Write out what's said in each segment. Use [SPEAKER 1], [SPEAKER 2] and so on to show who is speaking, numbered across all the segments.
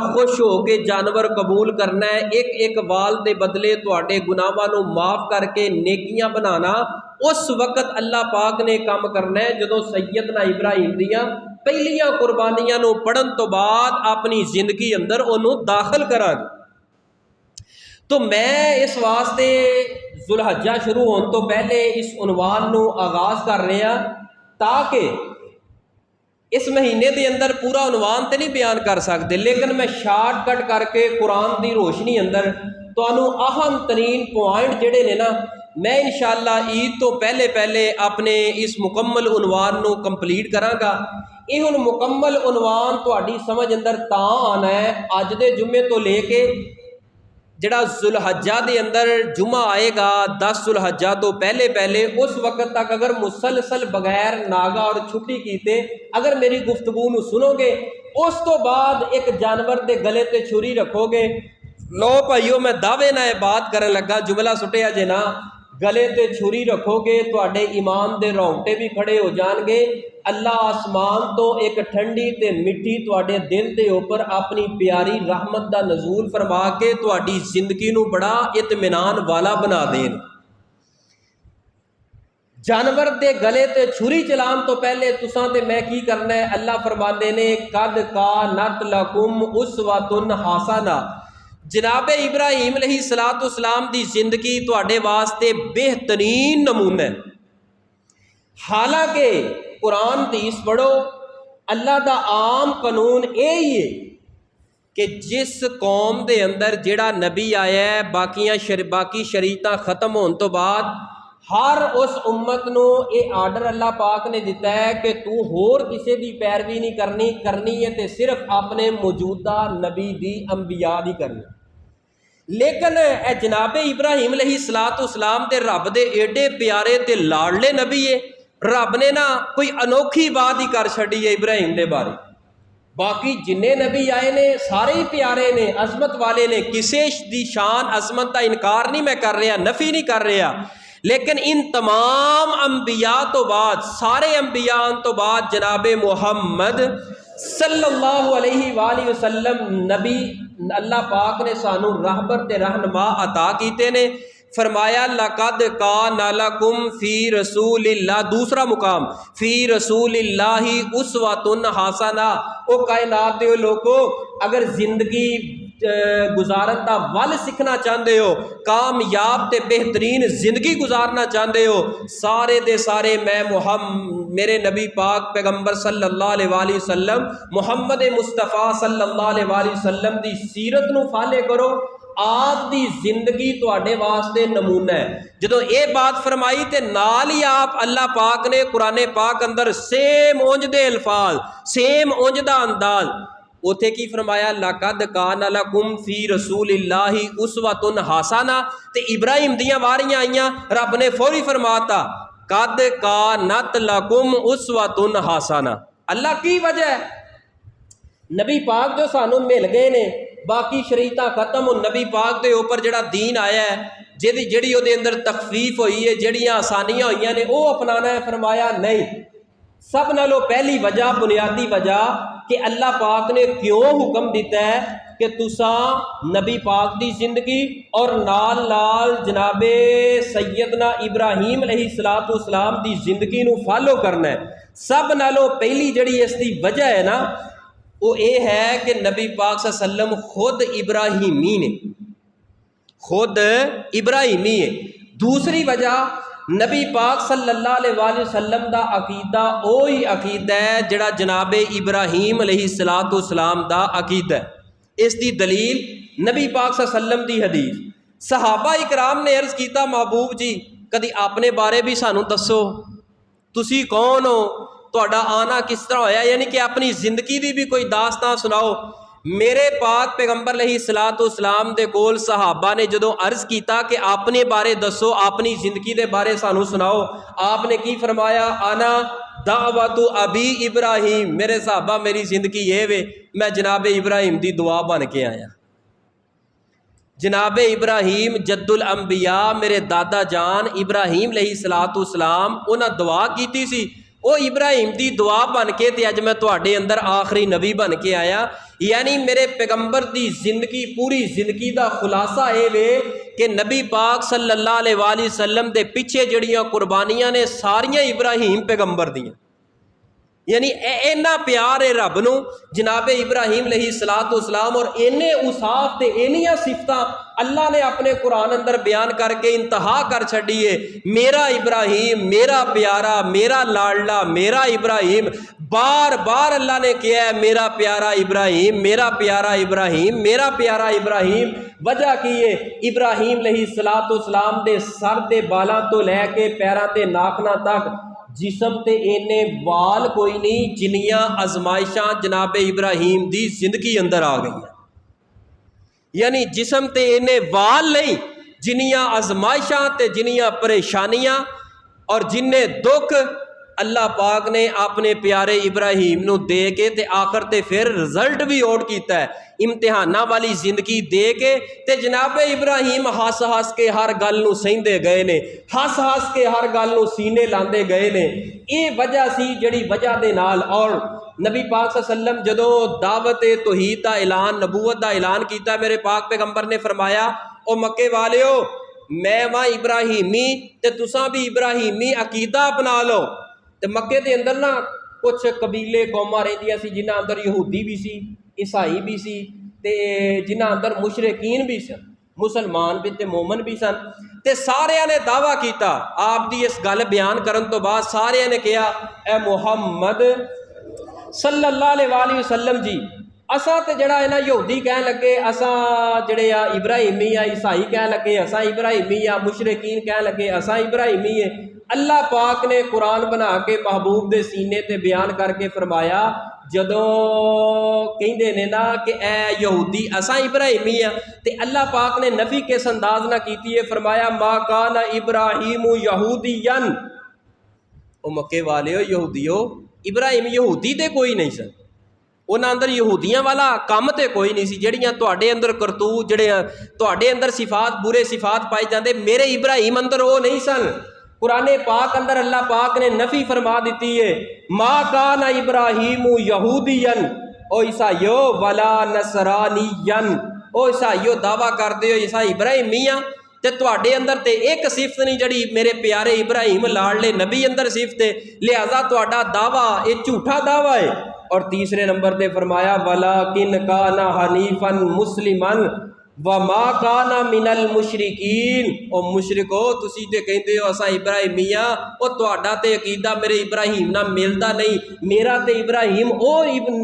[SPEAKER 1] خوش ہو کے جانور قبول کرنا ہے، ایک ایک وال دے بدلے تواڈے گناہاں نو معاف کر کے نیکیاں بنانا، اس وقت اللہ پاک نے کام کرنا ہے جدوں سیدنا ابراہیم دیاں پہلیاں قربانیاں نو پڑھن تو بعد اپنی زندگی اندر انہوں داخل کراں گے۔ تو میں اس واسطے ذوالحجہ شروع ہون تو پہلے اس عنوان نو آغاز کر رہے ہیں تاکہ اس مہینے دے اندر پورا عنوان تے نہیں بیان کر سکتے، لیکن میں شارٹ کٹ کر کے قرآن دی روشنی اندر تانوں اہم ترین پوائنٹ جڑے نے نا میں انشاءاللہ عید تو پہلے اپنے اس مکمل عنوان نو کمپلیٹ کراں گا۔ یہ ہن مکمل عنوان تہاڈی سمجھ اندر تاں آنا ہے اج دے جمعے تو لے کے جڑا ذوالحجہ دے اندر جمعہ آئے گا 10 ذوالحجہ تو پہلے اس وقت تک اگر مسلسل بغیر ناگا اور چھٹی کیتے اگر میری گفتگو نو سنو گے، اس تو بعد ایک جانور دے گلے تے چھری رکھو گے، لو بھائیو میں دعوے نہ بات کرن لگا جملہ سٹیا جے نا، گلے تے چھری رکھو گے تواڈے ایمان دے رونگٹے بھی کھڑے ہو جان گے، اللہ آسمان تو ایک ٹھنڈی تے مٹھی تواڈے دل دے اوپر اپنی پیاری رحمت دا نزول فرما کے تواڈی زندگی نو بڑا اطمینان والا بنا دین۔ جانور دے گلے تے چھری چلان تو پہلے تساں تے میں کی کرنا ہے، اللہ فرماندے نے قد کانت لکم اسوۃ حسنہ، جناب ابراہیم علیہ السلام دی زندگی تواڈے واسطے بہترین نمونہ ہے۔ حالانکہ قرآن حدیث پڑھو، اللہ دا عام قانون یہی ہے کہ جس قوم دے اندر جڑا نبی آیا ہے باقی شریعتاں ختم ہون تو بعد ہر اس امت نو یہ آرڈر اللہ پاک نے دیتا ہے کہ تو ہور کسے دی پیروی نہیں کرنی ہے تے صرف اپنے موجودہ نبی دی انبیاء دی کرنی۔ لیکن اے جناب ابراہیم علیہ السلام تے رب دے ایڈے پیارے تے لاڈلے نبی ہے، رب نے نا کوئی انوکھی بات ہی کر چھڑی ہے ابراہیم دے بارے۔ باقی جننے نبی آئے نے سارے ہی پیارے نے، عظمت والے نے، کسی دی شان عظمت کا انکار نہیں میں کر رہا، نفی نہیں کر رہا، لیکن ان تمام انبیاء تو بعد، سارے انبیاء تو بعد جناب محمد صلی اللہ علیہ وآلہ وسلم نبی اللہ پاک نے سانو راہبر تے رہنما عطا کیتے نے۔ فرمایا لقد کان لکم فی رسول اللہ، دوسرا مقام فی رسول اللہ اسوۃ حسنہ۔ او کائنات دے لوگو اگر زندگی گزارن دا ول سیکھنا چاہتے ہو، کامیاب تے بہترین زندگی گزارنا چاہتے ہو، سارے دے سارے میں میرے نبی پاک پیغمبر صلی اللہ علیہ وآلہ وسلم محمد مصطفیٰ صلی اللہ علیہ وآلہ وسلم دی سیرت نو فالے کرو، آپ دی زندگی تواڈے واسطے نمونہ ہے۔ جدوں اے بات فرمائی تے نال ہی آپ اللہ پاک نے قرآن پاک اندر سیم اونج دے الفاظ، سیم اونج دا انداز، اوتھے کی فرمایا لقد کان لکم فی رسول اللہ اسوۃ حسنہ، تے ابراہیم دیاں واریاں آئیاں، رب نے فوری فرماتا قد کانت لکم اسوۃ حسنہ۔ اللہ کی وجہ ہے؟ نبی پاک جو سانو مل گئے نے، باقی شریعتاں ختم، نبی پاک دے اوپر جڑا دین آیا ہے، جڑی او دے اندر تخفیف ہوئی ہے، جڑیاں آسانیاں ہوئیاں نے، وہ اپنانا ہے۔ فرمایا نہیں، سب نالوں پہلی وجہ، بنیادی وجہ کہ اللہ پاک نے کیوں حکم دیتا ہے کہ تساں نبی پاک دی زندگی اور نال جناب سیدنا ابراہیم علیہ السلام دی زندگی نو فالو کرنا ہے۔ سب نالوں پہلی جڑی اس دی وجہ ہے نا، وہ یہ ہے کہ نبی پاک صلی اللہ علیہ وسلم خود ابراہیمی نے، خود ابراہیمی ہے۔ دوسری وجہ نبی پاک صلی اللہ علیہ وآلہ وسلم دا عقیدہ وہی عقیدہ ہے جڑا جناب ابراہیم علیہ السلام دا عقیدہ ہے۔ اس دی دلیل نبی پاک صلی اللہ علیہ وسلم دی حدیث۔ صحابہ اکرام نے عرض کیتا محبوب جی کدی اپنے بارے بھی سانو دسو، تسی کون ہو، تہاڈا آنا کس طرح ہویا، یعنی کہ اپنی زندگی دی بھی کوئی داستان سناؤ۔ میرے پاک پیغمبر علیہ السلام دے کول صحابہ نے جدوں عرض کیتا کہ اپنے بارے دسو، اپنی زندگی دے بارے سانو سناؤ، آپ نے کی فرمایا انا دعوت ابی ابراہیم، میرے صحابہ میری زندگی یہ وے میں جناب ابراہیم دی دعا بن کے آیا۔ جناب ابراہیم جد الانبیاء، میرے دادا جان ابراہیم علیہ السلام انہاں دعا کیتی سی، وہ ابراہیم دی دعا بن کے تے اج میں تواڈے اندر آخری نبی بن کے آیا. یعنی میرے پیغمبر دی زندگی پوری زندگی دا خلاصہ اے وے کہ نبی پاک صلی اللہ علیہ وآلہ وسلم دے پیچھے جڑیاں قربانیاں نے ساریاں ابراہیم پیغمبر دیاں. یعنی اینا پیار ہے رب نو جناب ابراہیم علیہ السلام اور اینے اوصاف تے اینیاں صفتاں اللہ نے اپنے قرآن اندر بیان کر کے انتہا کر چھڑی ہے. میرا ابراہیم، میرا پیارا، میرا لاڈلا، میرا ابراہیم. بار بار اللہ نے کیا ہے میرا پیارا ابراہیم، میرا پیارا ابراہیم، میرا پیارا ابراہیم. وجہ کی ہے ابراہیم علیہ السلام دے سر دے بالاں تو لے کے پیراں تے ناخنا تک جسم تے اینے وال کوئی نہیں جنیاں ازمائشاں جناب ابراہیم دی زندگی اندر آ گئی ہیں. یعنی جسم تے اینے وال نہیں جنیاں ازمائشاں تے جنیاں پریشانیاں اور جننے دکھ اللہ پاک نے اپنے پیارے ابراہیم نو دے کے تے آخر تے پھر رزلٹ بھی اوٹ کیتا ہے امتحانہ والی زندگی دے کے تے جناب ابراہیم ہس ہس کے ہر گل نو سہندے گئے نے، ہس ہس کے ہر گل نو سینے لاندے گئے نے. یہ وجہ سی جڑی وجہ دے نال اور نبی پاک صلی اللہ علیہ وسلم جدوں دعوت توحید دا اعلان نبوت دا اعلان کیتا میرے پاک پیغمبر نے فرمایا او مکے والیو میں وہاں ابراہیمی تے تساں بھی ابراہیمی عقیدہ اپنا لو. تے مکے دے اندر نا کچھ قبیلے قوماں رہندیاں سی جنہاں اندر یہودی بھی سی، عیسائی بھی سی تے جنہاں اندر مشرکین بھی سن، مسلمان بھی تے مومن بھی سن. تے سارے نے دعویٰ کیتا آپ دی اس گل بیان کرن تو بعد سارے نے کہا اے محمد صلی اللہ علیہ وآلہ وسلم جی اساں تے جڑا ہے نا یہودی کہن لگے اساں جڑے آ ابراہیمی آ، عیسائی کہن لگے اساں ابراہیمی آ، مشرکین کہن لگے اساں ابراہیمی ہے. اللہ پاک نے قرآن بنا کے محبوب دے سینے تے بیان کر کے فرمایا جدوں کہندے نے نا کہ اے یہودی اساں ابراہیمی ہیں تے اللہ پاک نے نفی کس انداز نہ کیتی ہے فرمایا ما کان ابراہیم یہودین. او مکے والے یہودیو ابراہیم یہودی تے کوئی نہیں سن، انہاں اندر یہودیاں والا کام تے کوئی نہیں سی جڑیاں تواڈے اندر کرتوت جڑے تواڈے اندر صفات برے صفات پائے جاندے میرے ابراہیم اندر وہ نہیں سن. قرآن پاک اندر اللہ پاک نے نفی فرما دیتی ہے ما کان ابراہیم یہودین او عیسائیو ولا نصرانین. او عیسائیو دعویٰ کرتے ہو عیسائی ابراہیمیاں تے تواڈے اندر تے ایک صفت نہیں جڑی میرے پیارے ابراہیم لاڈلے نبی اندر صفت ہے لہذا تواڈا دعویٰ یہ جھوٹا دعویٰ ہے. اور تیسرے نمبر تے فرمایا ولاکن کان حنیفا مسلما وما کان من المشرکین. او مشرکو تسی تے کہندے ہو اساں ابراہیمیاں او تواڈا تے عقیدہ میرے ابراہیم نہ ملدا نہیں، میرا تے ابراہیم او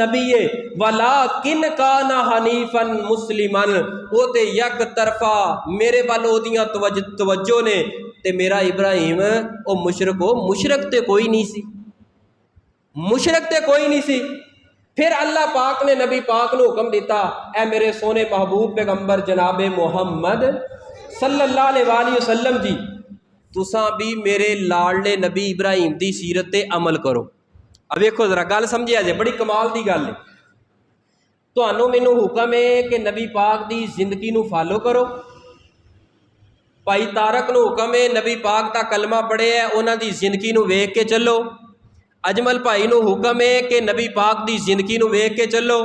[SPEAKER 1] نبی ہے ولاکن کان حنیفا مسلما او تے یک طرفہ میرے وال اودیاں توجہ نے تے میرا ابراہیم او مشرک تے کوئی نہیں سی، مشرک تے کوئی نہیں سی. پھر اللہ پاک نے نبی پاک نو حکم دیتا اے میرے سونے محبوب پیغمبر جناب محمد صلی اللہ علیہ وآلہ وسلم جی تساں بھی میرے لاڈلے نبی ابراہیم دی سیرت تے عمل کرو. اب ویکھو ذرا گل سمجھیا جے بڑی کمال دی گل ہے. تانوں مینوں حکم ہے کہ نبی پاک دی زندگی نو فالو کرو. بھائی تارک نو حکم ہے نبی پاک دا کلمہ پڑھے ہے انہاں دی زندگی نو ویکھ کے چلو. اجمل بھائی نو حکم ہے کہ نبی پاک دی زندگی نو ویکھ کے چلو.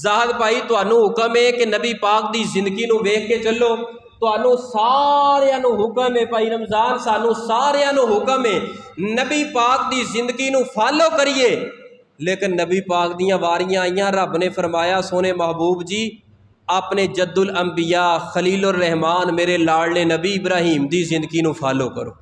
[SPEAKER 1] زاہد بھائی تانوں حکم ہے کہ نبی پاک دی زندگی نو ویکھ کے چلو. تانوں ساریاں نو حکم ہے بھائی رمضان سانوں ساریاں نو حکم ہے نبی پاک دی زندگی نو فالو کریے. لیکن نبی پاک دیاں واریاں آئیاں رب نے فرمایا سونے محبوب جی اپنے جد الانبیاء خلیل الرحمان میرے لاڈلے نبی ابراہیم دی زندگی نو فالو کرو.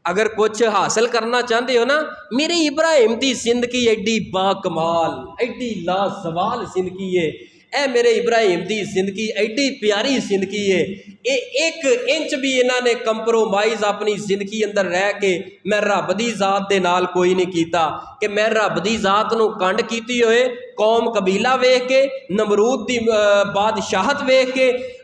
[SPEAKER 1] اگر کچھ حاصل کرنا چاہتے ہو نا میرے ابراہیم دی زندگی ایڈی با کمال ایڈی لازوال زندگی ہے. اے میرے ابراہیم دی زندگی ایڈی پیاری زندگی ہے. ایک انچ بھی انہوں نے کمپرومائز اپنی زندگی اندر رہ کے میں رب دی ذات دے نال کوئی نہیں کیتا کہ میں رب دی ذات نو کنڈ کیتی ہوئے قوم قبیلہ ویکھ کے نمرود دی بادشاہت ویکھ کے